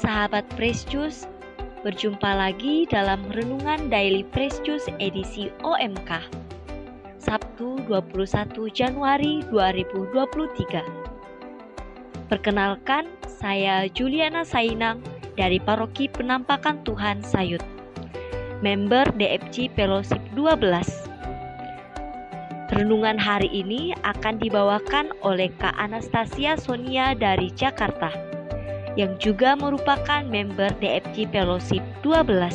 sahabat Fresh Juice, berjumpa lagi dalam Renungan Daily Fresh Juice edisi OMK, Sabtu 21 Januari 2023. Perkenalkan, saya Juliana Sainang dari Paroki Penampakan Tuhan Sayut, member DFJ Fellowship 12. Renungan hari ini akan dibawakan oleh Kak Anastasia Sonia dari Jakarta, yang juga merupakan member DFJ Fellowship 12.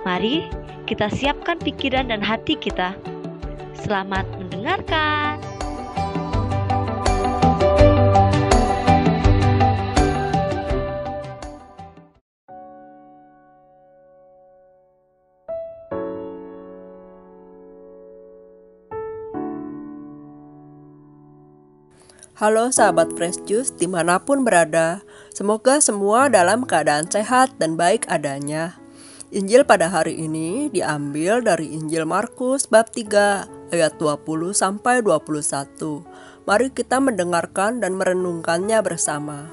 Mari kita siapkan pikiran dan hati kita. Selamat mendengarkan. Halo sahabat Fresh Juice dimanapun berada, semoga semua dalam keadaan sehat dan baik adanya. Injil pada hari ini diambil dari Injil Markus bab 3 ayat 20-21. Mari kita mendengarkan dan merenungkannya bersama.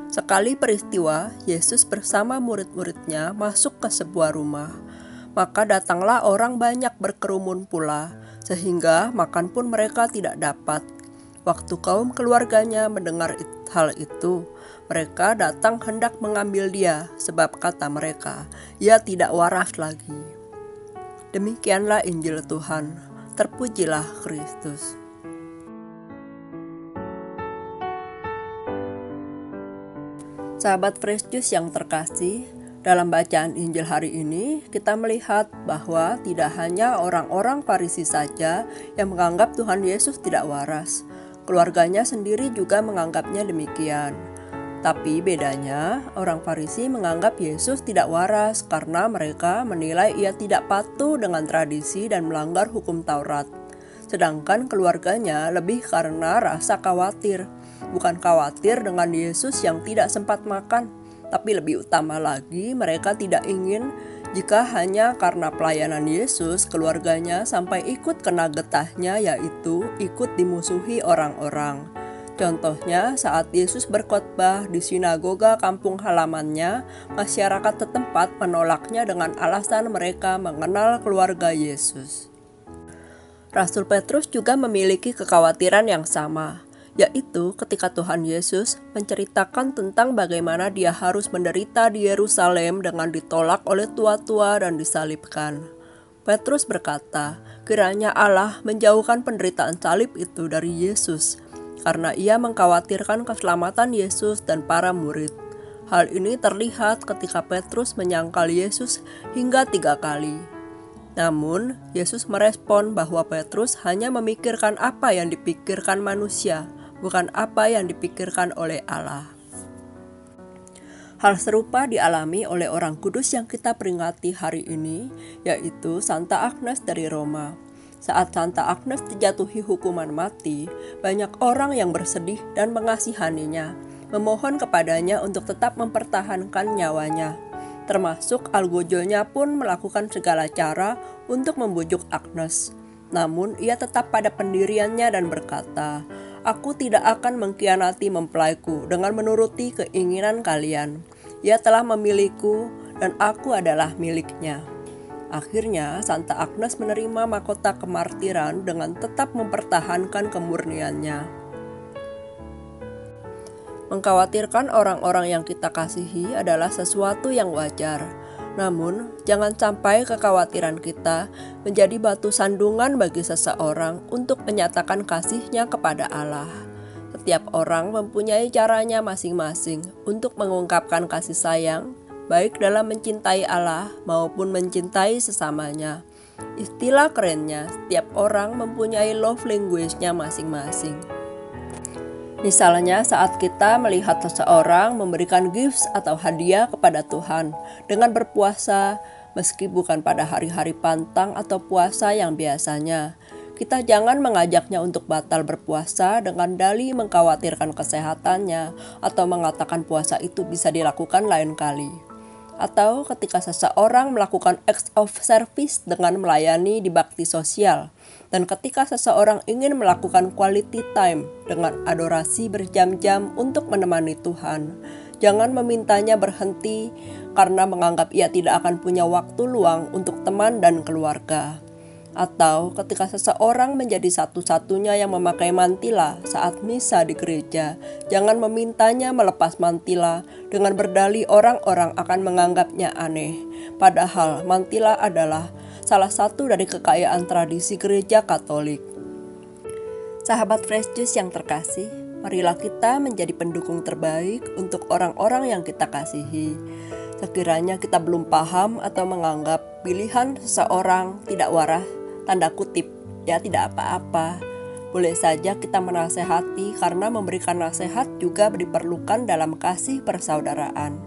Sekali peristiwa, Yesus bersama murid-muridnya masuk ke sebuah rumah. Maka datanglah orang banyak berkerumun pula, sehingga makan pun mereka tidak dapat. Waktu kaum keluarganya mendengar hal itu, mereka datang hendak mengambil dia, sebab kata mereka, ia tidak waras lagi. Demikianlah Injil Tuhan, terpujilah Kristus. Sahabat Fresh Juice yang terkasih, dalam bacaan Injil hari ini, kita melihat bahwa tidak hanya orang-orang Farisi saja yang menganggap Tuhan Yesus tidak waras. Keluarganya sendiri juga menganggapnya demikian. Tapi bedanya, orang Farisi menganggap Yesus tidak waras karena mereka menilai ia tidak patuh dengan tradisi dan melanggar hukum Taurat. Sedangkan keluarganya lebih karena rasa khawatir. Bukan khawatir dengan Yesus yang tidak sempat makan, tapi lebih utama lagi, mereka tidak ingin jika hanya karena pelayanan Yesus, keluarganya sampai ikut kena getahnya, yaitu ikut dimusuhi orang-orang. Contohnya, saat Yesus berkhotbah di sinagoga kampung halamannya, masyarakat setempat menolaknya dengan alasan mereka mengenal keluarga Yesus. Rasul Petrus juga memiliki kekhawatiran yang sama, yaitu ketika Tuhan Yesus menceritakan tentang bagaimana dia harus menderita di Yerusalem dengan ditolak oleh tua-tua dan disalibkan. Petrus berkata, kiranya Allah menjauhkan penderitaan salib itu dari Yesus, karena ia mengkhawatirkan keselamatan Yesus dan para murid. Hal ini terlihat ketika Petrus menyangkal Yesus hingga 3 kali. Namun, Yesus merespon bahwa Petrus hanya memikirkan apa yang dipikirkan manusia, bukan apa yang dipikirkan oleh Allah. Hal serupa dialami oleh orang kudus yang kita peringati hari ini, yaitu Santa Agnes dari Roma. Saat Santa Agnes dijatuhi hukuman mati, banyak orang yang bersedih dan mengasihaninya, memohon kepadanya untuk tetap mempertahankan nyawanya. Termasuk algojonya pun melakukan segala cara untuk membujuk Agnes. Namun ia tetap pada pendiriannya dan berkata, "Aku tidak akan mengkhianati mempelaiku dengan menuruti keinginan kalian. Ia telah memilihku dan aku adalah miliknya." Akhirnya Santa Agnes menerima mahkota kemartiran dengan tetap mempertahankan kemurniannya. Mengkhawatirkan orang-orang yang kita kasihi adalah sesuatu yang wajar. Namun, jangan sampai kekhawatiran kita menjadi batu sandungan bagi seseorang untuk menyatakan kasihnya kepada Allah. Setiap orang mempunyai caranya masing-masing untuk mengungkapkan kasih sayang, baik dalam mencintai Allah maupun mencintai sesamanya. Istilah kerennya, setiap orang mempunyai love language-nya masing-masing. Misalnya saat kita melihat seseorang memberikan gifts atau hadiah kepada Tuhan dengan berpuasa, meski bukan pada hari-hari pantang atau puasa yang biasanya. Kita jangan mengajaknya untuk batal berpuasa dengan dalih mengkhawatirkan kesehatannya atau mengatakan puasa itu bisa dilakukan lain kali. atau ketika seseorang melakukan acts of service dengan melayani di bakti sosial, dan ketika seseorang ingin melakukan quality time dengan adorasi berjam-jam untuk menemani Tuhan. Jangan memintanya berhenti karena menganggap ia tidak akan punya waktu luang untuk teman dan keluarga. Atau ketika seseorang menjadi satu-satunya yang memakai mantila saat misa di gereja, jangan memintanya melepas mantila dengan berdalih orang-orang akan menganggapnya aneh. Padahal mantila adalah salah satu dari kekayaan tradisi gereja Katolik. Sahabat Fresh Juice yang terkasih, marilah kita menjadi pendukung terbaik untuk orang-orang yang kita kasihi. Sekiranya kita belum paham atau menganggap pilihan seseorang tidak waras, tanda kutip, ya tidak apa-apa. Boleh saja kita menasehati karena memberikan nasihat juga diperlukan dalam kasih persaudaraan.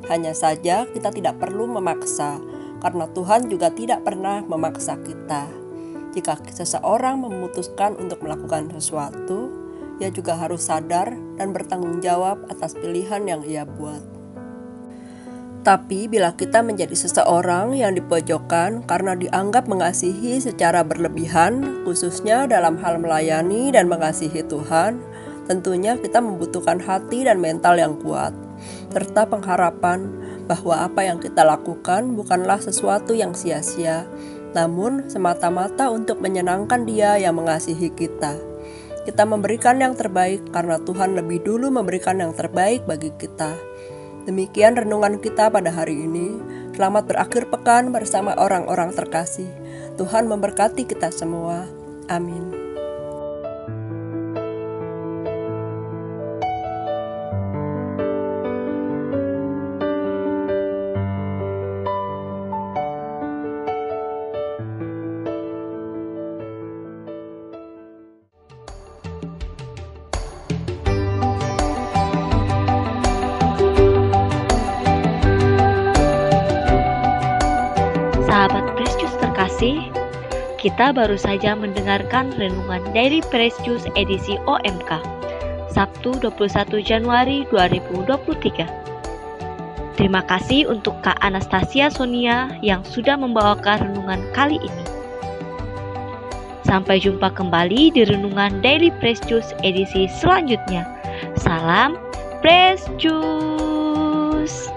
Hanya saja kita tidak perlu memaksa, karena Tuhan juga tidak pernah memaksa kita. Jika seseorang memutuskan untuk melakukan sesuatu, ia juga harus sadar dan bertanggung jawab atas pilihan yang ia buat. Tapi bila kita menjadi seseorang yang dipojokkan karena dianggap mengasihi secara berlebihan, khususnya dalam hal melayani dan mengasihi Tuhan, tentunya kita membutuhkan hati dan mental yang kuat, serta pengharapan bahwa apa yang kita lakukan bukanlah sesuatu yang sia-sia, namun semata-mata untuk menyenangkan Dia yang mengasihi kita. Kita memberikan yang terbaik karena Tuhan lebih dulu memberikan yang terbaik bagi kita. Demikian renungan kita pada hari ini. Selamat berakhir pekan bersama orang-orang terkasih. Tuhan memberkati kita semua. Amin. Sahabat Fresh Juice terkasih, kita baru saja mendengarkan renungan dari Fresh Juice edisi OMK, Sabtu 21 Januari 2023. Terima kasih untuk Kak Anastasia Sonia yang sudah membawakan renungan kali ini. Sampai jumpa kembali di renungan Daily Fresh Juice edisi selanjutnya. Salam Fresh Juice.